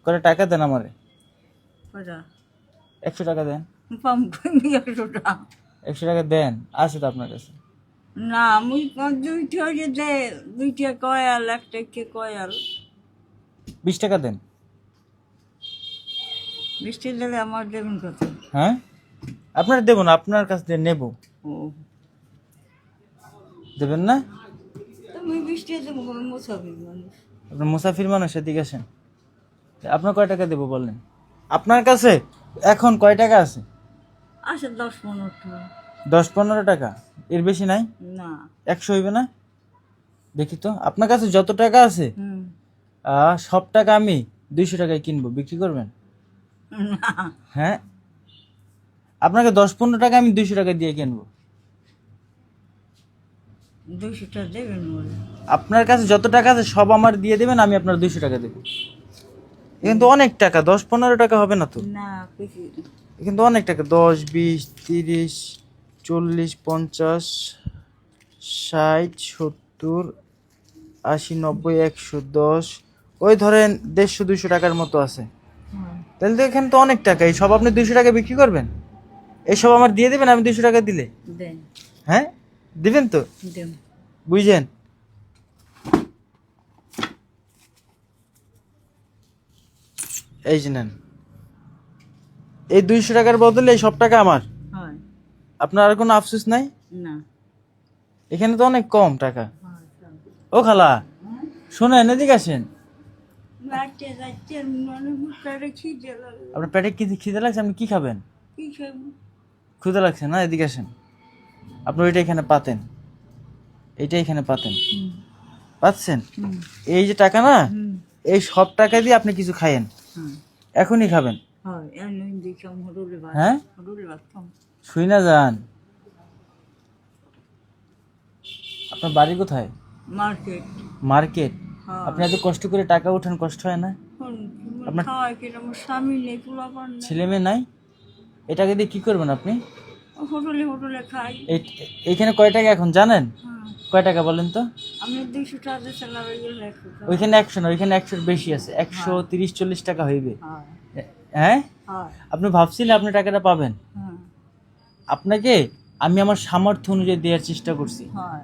করে টাকা দেন আমারে, কটা 100 টাকা দেন। পাম কমি 100 টাকা। 100 টাকা দেন, আছে তো আপনার কাছে। না আমি দুইটা যে দে, দুইটা কয়াল একটা কে কয়াল 20 টাকা দেন। বৃষ্টি দিলে আমার দেবেন কত? হ্যাঁ, আপনার দেবো না, আপনার কাছ থেকে নেব। ও দেবেন না? তুমি বৃষ্টি দেবো কবে? মুসাফির মানুষ। আপনার মুসাফির মানুষ, এদিকে আসেন। আপনার কয় টাকা দেবো বলেন? আপনার কাছে এখন কয় টাকা আছে? আসে 10-15 টাকা। 10-15 টাকা, এর বেশি নাই? না 100 হইবে না? দেখি তো আপনার কাছে যত টাকা আছে, হুম সব টাকা আমি 200 টাকায় কিনবো, বিক্রি করবেন? না হ্যাঁ, আপনাকে 10-15 টাকা আমি 200 টাকা দিয়ে কিনবো। 200 টাকা দেবেন বলে। আপনার কাছে যত টাকা আছে সব আমার দিয়ে দেবেন, আমি আপনার 200 টাকা দেবো। কিন্তু অনেক টাকা, 10-15 টাকা হবে না তো, না কিছু কিন্তু অনেক টাকা। 10, 20, 30, 40, 50, 60, 70, 80, 90, 110, ওই ধরেন 150-200 টাকার মতো আছে। তাহলে তো এখানে তো অনেক টাকা, এই সব আপনি 200 টাকা বিক্রি করবেন? এসব আমার দিয়ে দেবেন আমি 200 টাকা দিলে? দেন হ্যাঁ, দিবেন তো? দেন বুঝছেন? এই যে নেন, এই 200 টাকার বদলে এই সব টাকা আমার। হয় আপনার আর কোনো আফসোস নাই? না এখানে তো অনেক কম টাকা। হয় সব। ও খালা, শোনেন, এদিকে আসেন। বাড়তে যাচ্ছে মনে মুখটা খিদে লাগে। আপনার পেটে কি খিদে লাগছে? আপনি কি খাবেন? কি খাবো? ক্ষুদে লাগছে না? এদিকে আসেন। আপনি ওইটা এখানে পাতেন, এইটা এখানে পাতেন, পাচ্ছেন? হুম এই যে টাকা না, হুম এই সব টাকা দিয়ে আপনি কিছু খায়েন, হুম এখনই খাবেন। হয় এমন দেখলাম হোটেলে ভাত। হ্যাঁ, হোটেলে ভাত খাম। শুই না যান। আপনার বাড়ি কোথায়? মার্কেট। মার্কেট? হ্যাঁ আপনি এত কষ্ট করে টাকা উঠান, কষ্ট হয় না? আপনার খাওয়াই কিনা আমার স্বামী নেই, পোলা পান নেই। ছেলে মেয়ে নাই? এটাকে দিয়ে কি করবেন আপনি? হোটেলে হোটেলে খাই। এইখানে কয় টাকা এখন জানেন? হ্যাঁ কয় টাকা বলেন তো? আমি 200 টাকা স্যালারি গেলে 100 টাকা। ওইখানে 100 না, ওইখানে 100-র বেশি আছে, 130-40 টাকা হইবে। হয় হ্যাঁ, হয় আপনি ভাবছিলেন আপনি টাকাটা পাবেন? হ্যাঁ আপনাকে আমি আমার সামর্থ্য অনুযায়ী দেওয়ার চেষ্টা করছি, হয়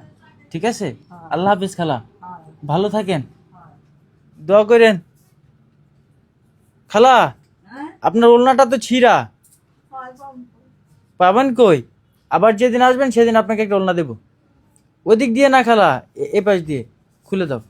ঠিক আছে? হ্যাঁ। আল্লাহ হাফেজ খালা, হয় ভালো থাকেন, হয়। দোয়া করেন। খালা, হ্যাঁ আপনার ওলনাটা তো ছিঁড়া, হয় বাবু। পাবেন কই? আবার যেদিন আসবেন সেদিন আপনাকে একটা ওলনা দেবো। ওদিক দিয়ে না খালা, এ পাশ দিয়ে খুলে দাও।